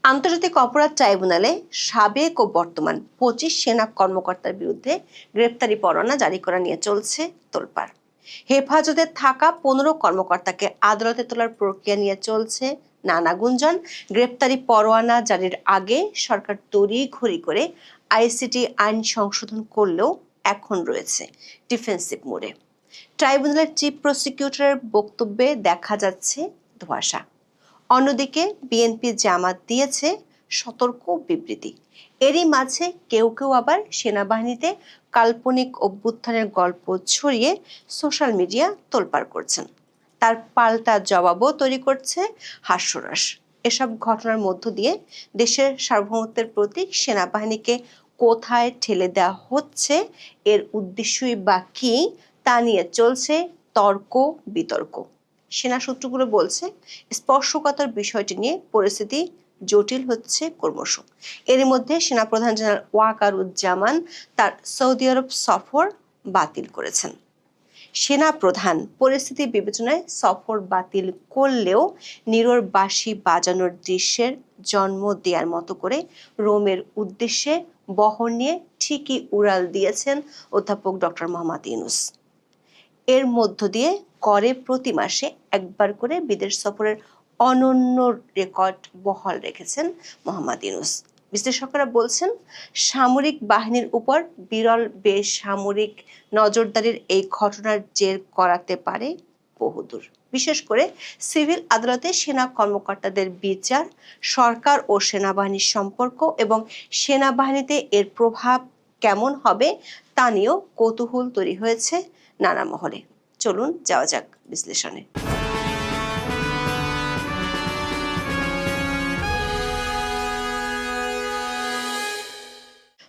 আন্তর্জাতিক অপরাধ ট্রাইব্যুনালে সাবেক ও বর্তমান 25 সেনা কর্মকর্তার বিরুদ্ধে গ্রেপ্তারি পরোয়ানা জারি করা নিয়ে চলছে তোলপাড়। হেফাজতে থাকা 15 কর্মকর্তাকে আদালতে তোলার প্রক্রিয়া নিয়ে চলছে নানা গুঞ্জন। গ্রেপ্তারি পরোয়ানা জারির আগে সরকার তড়িঘড়ি করে আইসিটি আইন সংশোধন করলেও এখন রয়েছে ডিফেন্সিভ মোডে। ট্রাইব্যুনালের চিফ প্রসিকিউটরের বক্তব্যে দেখা যাচ্ছে ধোঁয়াশা। অন্যদিকে বিএনপি জামাত দিয়েছে সতর্ক বিবৃতি। এরই মাঝে কেউ কেউ আবার সেনাবাহিনীতে কাল্পনিক অভ্যুত্থানের গল্প ছড়িয়ে সোশ্যাল মিডিয়া তোলপাড় করছেন। তার পাল্টা জবাবও তৈরি করছে হাস্যরস। এসব ঘটনার মধ্য দিয়ে দেশের সার্বভৌমত্বের প্রতীক সেনাবাহিনীকে কোথায় ঠেলে দেওয়া হচ্ছে, এর উদ্দেশ্যই বা কি, তা নিয়ে চলছে তর্ক বিতর্ক। সেনা সূত্রগুলো বলছে, স্পর্শকাতর বিষয়টি নিয়ে পরিস্থিতি জটিল হচ্ছে ক্রমশ। এর মধ্যে সেনাপ্রধান জেনারেল ওয়াকারুজ্জামান তার সৌদি আরব সফর বাতিল করেছেন। সেনা প্রধান পরিস্থিতি বিবেচনায় সফর বাতিল করলেও নীরর বাঁশি বাজানোর দৃশ্যের জন্ম দেওয়ার মতো করে রোমের উদ্দেশ্যে বহর নিয়ে ঠিকই উড়াল দিয়েছেন অধ্যাপক ডক্টর মোহাম্মদ ইউনূস। এর মধ্য দিয়ে করে প্রতি মাসে একবার করে বিদেশ সফরের অনন্য রেকর্ড বহাল রেখেছেন মোহাম্মদ ইউনূস। বিশ্লেষকরা বলছেন, সামরিক বাহিনীর উপর বিরল বেসামরিক নজরদারির এই ঘটনার জের করাতে পারে বহুদূর। বিশেষ করে সিভিল আদালতে সেনা কর্মকর্তাদের বিচার, সরকার ও সেনাবাহিনীর সম্পর্ক এবং সেনাবাহিনীতে এর প্রভাব কেমন হবে তা নিয়েও কৌতূহল তৈরি হয়েছে নানা মহলে। চলুন যাওয়া যাক বিশ্লেষণে।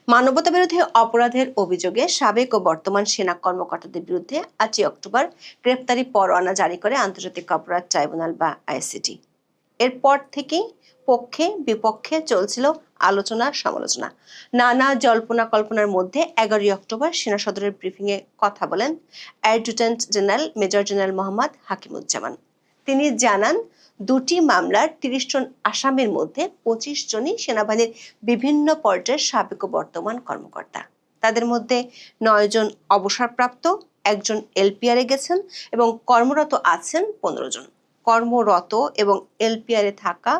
মানবতাবিরোধী অপরাধের অভিযোগে সাবেক ও বর্তমান সেনা কর্মকর্তাদের বিরুদ্ধে 8 অক্টোবর গ্রেপ্তারি পরোয়ানা জারি করে আন্তর্জাতিক অপরাধ ট্রাইব্যুনাল বা আইসিটি। এরপর থেকেই পক্ষে বিপক্ষে চলছিল আলোচনা সমালোচনা। নানা জল্পনা কল্পনার মধ্যে 11 অক্টোবর সেনা সদরের ব্রিফিংয়ে কথা বলেন adjutant general major general Mohammad Hakimuzzaman. তিনি জানান, দুটি মামলার 30 জন আসামির মধ্যে 25 জনই সেনাবাহিনীর বিভিন্ন পর্যায়ের সাবেক ও বর্তমান কর্মকর্তা। তাদের মধ্যে 9 জন অবসরপ্রাপ্ত, 1 জন এলপিআরে গেছেন এবং কর্মরত আছেন 15 জন। কর্মরত এবং এলপিআরে থাকা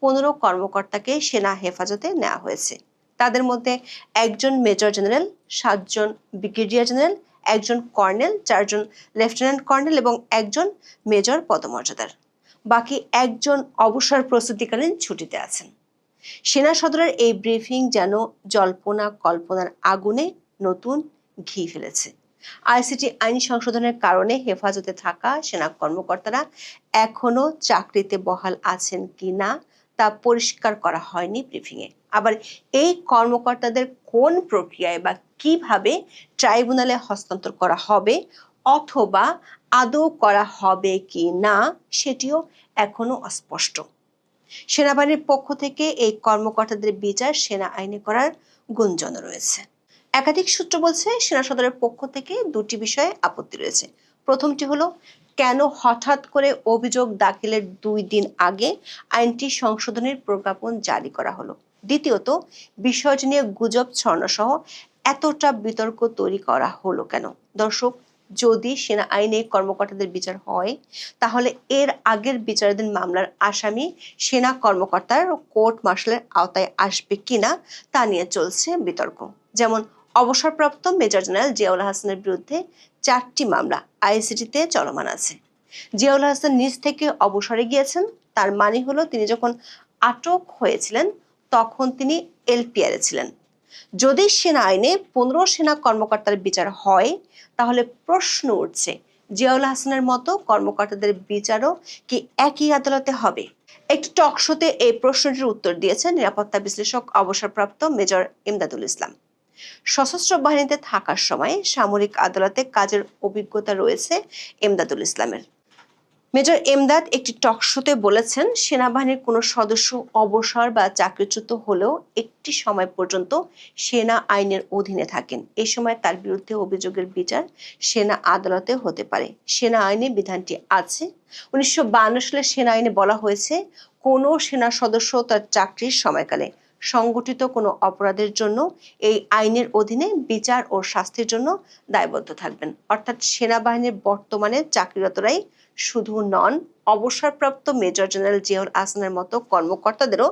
15 কর্মকর্তাকে সেনা হেফাজতে নেওয়া হয়েছে। তাদের মধ্যে 1 জন মেজর জেনারেল, 7 জন ব্রিগেডিয়ার জেনারেল, 1 জন কর্নেল, 4 জন লেফটেন্যান্ট কর্নেল এবং 1 জন মেজর পদমর্যাদার। বাকি 1 জন অবসর প্রস্তুতিকালীন ছুটিতে আছেন। সেনা সদরের এই ব্রিফিং যেন জল্পনা কল্পনার আগুনে নতুন ঘি ফেলেছে। আইসিটি আইন সংশোধনের কারণে হেফাজতে থাকা সেনা কর্মকর্তারা এখনো চাকরিতে বহাল আছেন কিনা তা পরিষ্কার করা হয়নি ব্রিফিংয়ে। আবার এই কর্মকর্তাদের কোন প্রক্রিয়ায় বা কিভাবে ট্রাইব্যুনালে হস্তান্তর করা হবে অথবা আদৌ করা হবে কি না সেটিও এখনো অস্পষ্ট। সেনাবাহিনীর পক্ষ থেকে এই কর্মকর্তাদের বিচার সেনা আইনে করার গুঞ্জন রয়েছে। একাধিক সূত্র বলছে, সেনা সদরের পক্ষ থেকে দুটি বিষয়ে আপত্তি রয়েছে। প্রথমটি হলো, কেন হঠাৎ করে অভিযোগ দাখিলের 2 দিন আগে আইনটি সংশোধনের প্রজ্ঞাপন জারি করা হলো। দ্বিতীয়ত, বিষয়টি নিয়ে গুজব ছড়ানো সহ এতটা বিতর্ক তৈরি করা হলো কেন? দর্শক, যদি সেনা আইনে কর্মকর্তাদের বিচার হয় তাহলে এর আগের বিচারাধীন মামলার আসামি সেনা কর্মকর্তার কোর্ট মার্শালের আওতায় আসবে কিনা তা নিয়ে চলছে বিতর্ক। যেমন অবসরপ্রাপ্ত মেজর জেনারেল জিয়াউল হাসানের বিরুদ্ধে 4টি মামলা আইসিটিতে চলমান আছে। জিয়াউল হাসান নিজ থেকে অবসরে গিয়েছেন, তার মানে হলো তিনি যখন আটক হয়েছিলেন তখন তিনি এলপিআরে ছিলেন। যদি সেনা আইনে 15 সেনা কর্মকর্তার বিচার হয় তাহলে প্রশ্ন উঠছে, জিয়াউল হাসানের মতো কর্মকর্তাদের বিচারও কি একই আদালতে হবে? একটি টক শোতে এই প্রশ্নটির উত্তর দিয়েছেন নিরাপত্তা বিশ্লেষক অবসরপ্রাপ্ত মেজর ইমদাদুল ইসলাম। সশস্ত্র বাহিনীতে থাকার সময় সামরিক আদালতে কাজের অভিজ্ঞতা রয়েছে ইমদাদুল ইসলামের। মেজর এমদাদ একটি টক শোতে বলেছেন, সেনাবাহিনীর কোনো সদস্য অবসর বা চাকরিচ্যুত হলেও একটি সময় পর্যন্ত সেনা আইনের অধীনে থাকেন। এই সময় তার বিরুদ্ধে অভিযোগের বিচার সেনা আদালতে হতে পারে। সেনা আইনে বিধানটি আছে। 1952 সালে সেনা আইনে বলা হয়েছে, কোনো সেনা সদস্য তার চাকরির সময়কালে সংগঠিত কোনো অপরাধের জন্য এই আইনের অধীনে বিচার ও শাস্তির জন্য দায়বদ্ধ থাকবেন। অর্থাৎ সেনাবাহিনীর বর্তমানে চাকরিরতরাই শুধু নন, অবসরপ্রাপ্ত মেজর জেনারেল জিয়াউল আহসানের মতো কর্মকর্তাদেরও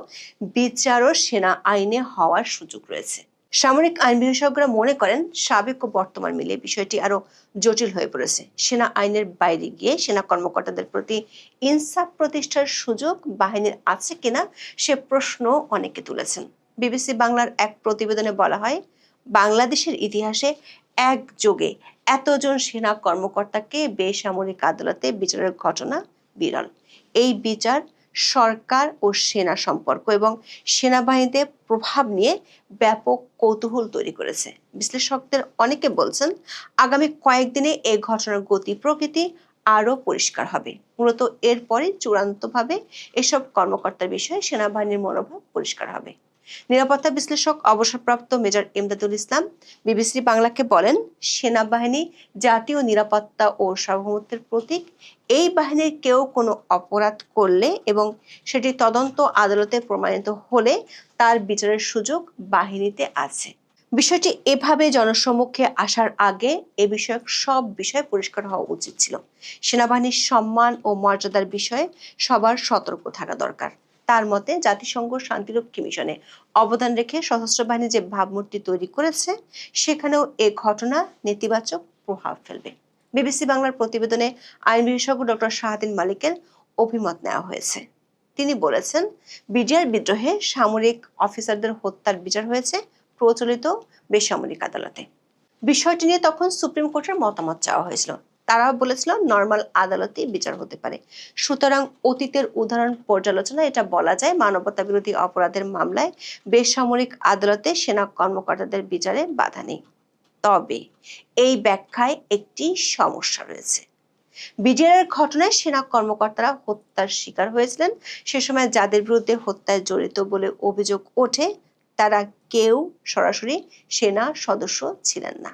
বিচার ও সেনা আইনে হওয়ার সুযোগ রয়েছে। সামরিক আইন বিশেষজ্ঞরা মনে করেন সাবেক ও বর্তমান মিলিয়ে বিষয়টি আরো জটিল হয়ে পড়েছে। সেনা আইনের বাইরে গিয়ে সেনা কর্মকর্তাদের প্রতি ইনসাফ প্রতিষ্ঠার সুযোগ বাহিনীর আছে কিনা সে প্রশ্ন অনেকে তুলেছেন। বিবিসি বাংলার এক প্রতিবেদনে বলা হয়, বাংলাদেশের ইতিহাসে একযোগে এতজন সেনা কর্মকর্তাকে বেসামরিক আদালতে বিচারের ঘটনা বিরল। এই বিচার সরকার ও সেনা সম্পর্ক এবং সেনাবাহিনীতে প্রভাব নিয়ে ব্যাপক কৌতূহল তৈরি করেছে। বিশ্লেষকদের অনেকে বলছেন আগামী কয়েকদিনে এই ঘটনার গতি প্রকৃতি আরো পরিষ্কার হবে। মূলত এরপরে চূড়ান্তভাবে এসব কর্মকর্তার বিষয়ে সেনাবাহিনীর মনোভাব পরিষ্কার হবে। নিরাপত্তা বিশ্লেষক অবসরপ্রাপ্ত মেজর ইমদাদুল ইসলাম বিবিসি বাংলাকে বলেন, সেনাবাহিনী জাতীয় নিরাপত্তা ও সার্বভৌমত্বের প্রতীক। এই বাহিনীর কেউ কোনো অপরাধ করলে এবং সেটি তদন্ত আদালতে প্রমাণিত হলে তার বিচারের সুযোগ বাহিনীতে আছে। বিষয়টি এভাবে জনসম্মুখে আসার আগে এ বিষয়ক সব বিষয় পরিষ্কার হওয়া উচিত ছিল। সেনাবাহিনীর সম্মান ও মর্যাদার বিষয়ে সবার সতর্ক থাকা দরকার। তার মতে জাতিসংঘ শান্তিরক্ষী মিশনে অবদান রেখে সশস্ত্র বাহিনী যে ভাবমূর্তি তৈরি করেছে সেখানেও এ ঘটনা নেতিবাচক প্রভাব ফেলবে। বিবিসি বাংলার প্রতিবেদনে আইন বিশেষজ্ঞ ডক্টর শাহাদিন মালিকের অভিমত নেওয়া হয়েছে। তিনি বলেছেন, বিডিআর বিদ্রোহে সামরিক অফিসারদের হত্যার বিচার হয়েছে প্রচলিত বেসামরিক আদালতে। বিষয়টি নিয়ে তখন সুপ্রিম কোর্টের মতামত চাওয়া হয়েছিল। তারা বলেছিল নরমাল আদালতেই বিচার হতে পারে। সুতরাং অতীতের উদাহরণ পর্যালোচনায় এটা বলা যায় মানবতা বিরোধী অপরাধের মামলায় বেসামরিক আদালতে সেনা কর্মকর্তাদের বিচারে বাধা নেই। তবে এই ব্যাখ্যায় একটি সমস্যা রয়েছে। বিডিআর ঘটনায় সেনা কর্মকর্তারা হত্যার শিকার হয়েছিলেন। সে সময় যাদের বিরুদ্ধে হত্যায় জড়িত বলে অভিযোগ ওঠে তারা কেউ সরাসরি সেনা সদস্য ছিলেন না।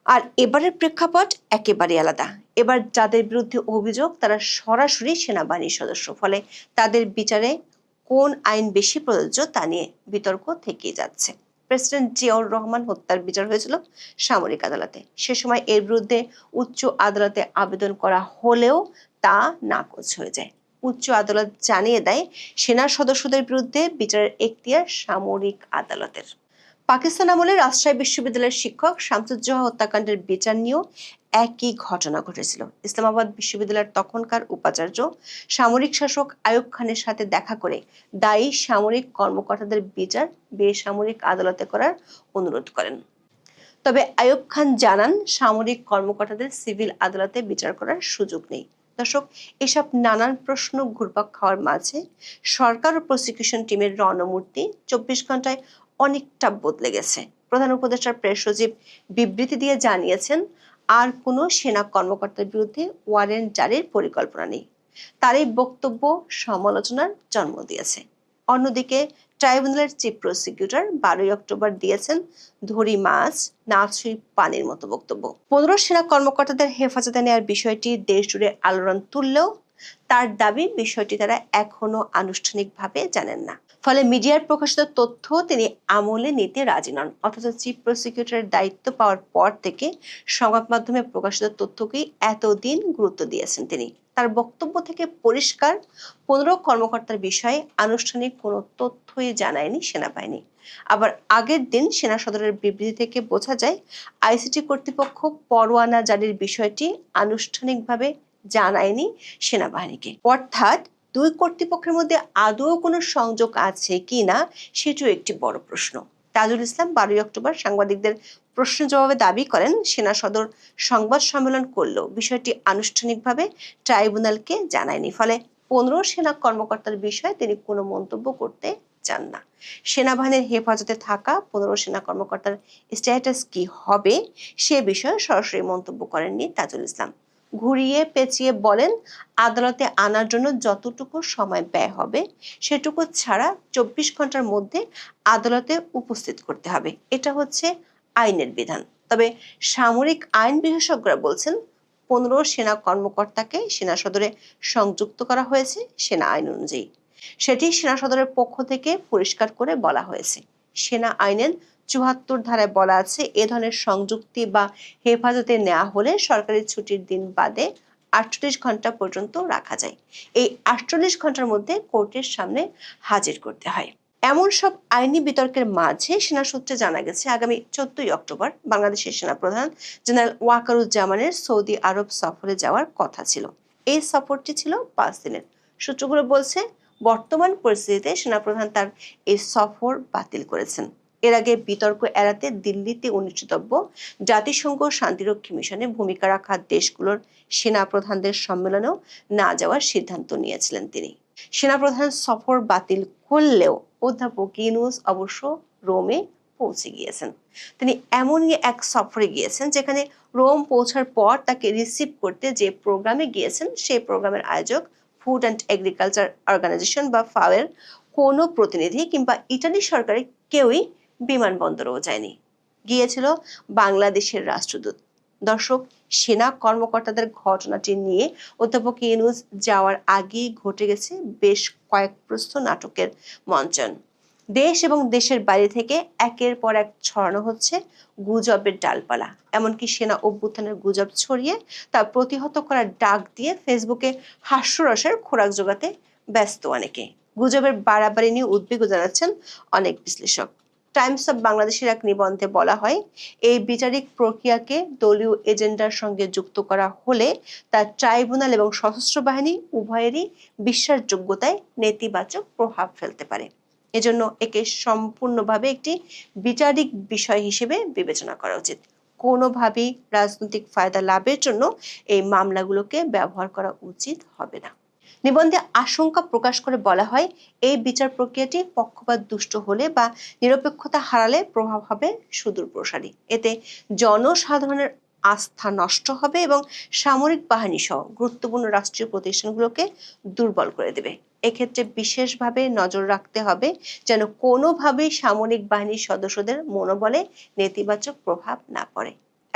আর এবারের প্রেক্ষাপট একেবারে আলাদা। এবার যাদের বিরুদ্ধে অভিযোগ তারা সরাসরি সেনাবাহিনীর সদস্য, ফলে তাদের বিচারে কোন আইন বেশি প্রযোজ্য তা নিয়ে বিতর্ক থেকেই যাচ্ছে। প্রেসিডেন্ট জিয়াউর রহমান হত্যার বিচার হয়েছিল সামরিক আদালতে। সে সময় এর বিরুদ্ধে উচ্চ আদালতে আবেদন করা হলেও তা নাকচ হয়ে যায়। উচ্চ আদালত জানিয়ে দেয় সেনা সদস্যদের বিরুদ্ধে বিচারের এখতিয়ার সামরিক আদালতের। পাকিস্তান আমলে রাজশাহী বিশ্ববিদ্যালয়ের শিক্ষক শামসুজ্জোহা হত্যাকাণ্ডের বিচার নিয়েও একই ঘটনা ঘটেছিল। ইসলামাবাদ বিশ্ববিদ্যালয়ের তখনকার উপাচার্য সামরিক শাসক আইয়ুব খানের সাথে দেখা করে দায়ী সামরিক কর্মকর্তাদের বিচার বেসামরিক আদালতে করার অনুরোধ করেন। তবে আইয়ুব খান জানান সামরিক কর্মকর্তাদের সিভিল আদালতে বিচার করার সুযোগ নেই। দর্শক, এসব নানান প্রশ্ন ঘুরপাক খাওয়ার মাঝে সরকার ও প্রসিকিউশন টিমের রণমূর্তি 24 ঘন্টায় অনেকটা বদলে গেছে। প্রধান উপদেষ্টার প্রেস সচিব বিবৃতি দিয়ে জানিয়েছেন আর কোনো সেনা কর্মকর্তার বিরুদ্ধে ওয়ারেন্ট জারির পরিকল্পনা নেই। তার এই বক্তব্য সমালোচনার জন্ম দিয়েছে। অন্যদিকে ট্রাইব্যুনালের চিফ প্রসিকিউটর 12 অক্টোবর দিয়েছেন ধরি মাছ না ছুঁই পানির মতো বক্তব্য। 15 সেনা কর্মকর্তাদের হেফাজতে নেওয়ার বিষয়টি দেশ জুড়ে আলোড়ন তুললেও তার দাবি বিষয়টি তারা এখনো আনুষ্ঠানিকভাবে জানেন না। ফলে মিডিয়ার প্রকাশিত তথ্য তিনি আমলে নিতে রাজি নন। অথচ চিফ প্রসিকিউটরের দায়িত্ব পাওয়ার পর থেকে সংবাদ মাধ্যমে প্রকাশিত তথ্যকেই এতদিন গুরুত্ব দিয়েছেন তিনি। তার বক্তব্য থেকে পরিষ্কার 15 কর্মকর্তার বিষয়ে আনুষ্ঠানিক কোনো তথ্যই জানায়নি সেনাবাহিনী। আবার আগের দিন সেনা সদরের বিবৃতি থেকে বোঝা যায় আইসিটি কর্তৃপক্ষ পরোয়ানা জারির বিষয়টি আনুষ্ঠানিকভাবে জানায়নি সেনাবাহিনীকে। অর্থাৎ দুই কর্তৃপক্ষের মধ্যে আদৌ কোনো সংযোগ আছে কিনা সেটিও একটি বড় প্রশ্ন। তাজুল ইসলাম 12 অক্টোবর সাংবাদিকদের প্রশ্নের জবাবে দাবি করেন সেনা সদর সংবাদ সম্মেলন করলেও বিষয়টি আনুষ্ঠানিকভাবে ট্রাইব্যুনালকে জানায়নি। ফলে 15 সেনা কর্মকর্তার বিষয়ে তিনি কোনো মন্তব্য করতে চান না। সেনাবাহিনীর হেফাজতে থাকা 15 সেনা কর্মকর্তার স্ট্যাটাস কি হবে সে বিষয়ে সরাসরি মন্তব্য করেননি তাজুল ইসলাম। ঘুরিয়ে পেঁচিয়ে বলেন আদালতে আনার জন্য যতটুকু সময় ব্যয় হবে সেটুকু ছাড়া 24 ঘন্টার মধ্যে আদালতে উপস্থিত করতে হবে। এটা হচ্ছে আইনের বিধান। তবে সামরিক আইন বিশেষজ্ঞরা বলছেন 15 সেনা কর্মকর্তাকে সেনা সদরে সংযুক্ত করা হয়েছে সেনা আইন অনুযায়ী। সেটি সেনা সদরের পক্ষ থেকে পরিষ্কার করে বলা হয়েছে। সেনা আইনের ৭৪ ধারায় বলা আছে, এ ধরনের সংযুক্তি বা হেফাজতে নেওয়া হলে সরকারি ছুটির দিন বাদে ৪৮ ঘন্টা পর্যন্ত রাখা যায়। এই ৪৮ ঘন্টার মধ্যে কোর্টের সামনে হাজির করতে হয়। এমন সব আইনি বিতর্কের মাঝে সেনা সূত্রে জানা গেছে, আগামী ১৪ই অক্টোবর বাংলাদেশের সেনাপ্রধান জেনারেল ওয়াকারুজ্জামানের সৌদি আরব সফরে যাওয়ার কথা ছিল। এই সফরটি ছিল ৫ দিনের। সূত্রগুলো বলছে, বর্তমান পরিস্থিতিতে সেনাপ্রধান তার এই সফর বাতিল করেছেন। এর আগে বিতর্ক এড়াতে দিল্লিতে অনুষ্ঠিতব্য জাতিসংঘ শান্তিরক্ষী মিশনে ভূমিকা রাখা দেশগুলোর সেনাপ্রধানদের সম্মেলনেও না যাওয়ার সিদ্ধান্ত নিয়েছিলেন তিনি। সেনাপ্রধান সফর বাতিল করলেও অধ্যাপক ইউনূস অবশ্য রোমে পৌঁছে গিয়েছেন। তিনি এমনই এক সফরে গিয়েছেন যেখানে রোম পৌঁছার পর তাকে রিসিভ করতে যে প্রোগ্রামে গিয়েছেন সেই প্রোগ্রামের আয়োজক ফুড অ্যান্ড এগ্রিকালচার অর্গানাইজেশন বা ফাও এর কোনো প্রতিনিধি কিংবা ইটালি সরকারের কেউই বিমানবন্দরেও যায়নি। গিয়েছিল বাংলাদেশের রাষ্ট্রদূত। দর্শক, সেনা কর্মকর্তাদের ঘটনাটি নিয়ে অধ্যাপক ইউনূস যাওয়ার আগেই ঘটে গেছে বেশ কয়েক প্রস্থ নাটকের মঞ্চন। দেশ এবং দেশের বাইরে থেকে একের পর এক ছড়ানো হচ্ছে গুজবের ডালপালা। এমনকি সেনা অভ্যুত্থানের গুজব ছড়িয়ে তা প্রতিহত করার ডাক দিয়ে ফেসবুকে হাস্যরসের খোরাক জোগাতে ব্যস্ত অনেকে। গুজবের বাড়াবাড়ি নিয়ে উদ্বেগ জানাচ্ছেন অনেক বিশ্লেষক। টাইমস অব বাংলাদেশের এক নিবন্ধে বলা হয়, এই বিচারিক প্রক্রিয়াকে দলীয় এজেন্ডার সঙ্গে যুক্ত করা হলে তা ট্রাইব্যুনাল এবং সশস্ত্র বাহিনী উভয়েরই বিশ্বাসযোগ্যতায় নেতিবাচক প্রভাব ফেলতে পারে। এজন্য একে সম্পূর্ণভাবে একটি বিচারিক বিষয় হিসেবে বিবেচনা করা উচিত। কোনোভাবেই রাজনৈতিক ফায়দা লাভের জন্য এই মামলাগুলোকে ব্যবহার করা উচিত হবে না। নিবন্ধে আশঙ্কা প্রকাশ করে বলা হয়, এই বিচার প্রক্রিয়াটি পক্ষপাত দুষ্ট হলে বা নিরপেক্ষতা হারালে প্রভাব হবে সুদূরপ্রসারী। এতে জনসাধারণের আস্থা নষ্ট হবে এবং সামরিক বাহিনী সহ গুরুত্বপূর্ণ রাষ্ট্রীয় প্রতিষ্ঠানগুলোকে দুর্বল করে দেবে। এক্ষেত্রে বিশেষভাবে নজর রাখতে হবে যেন কোনোভাবেই সামরিক বাহিনীর সদস্যদের মনোবলে নেতিবাচক প্রভাব না পড়ে।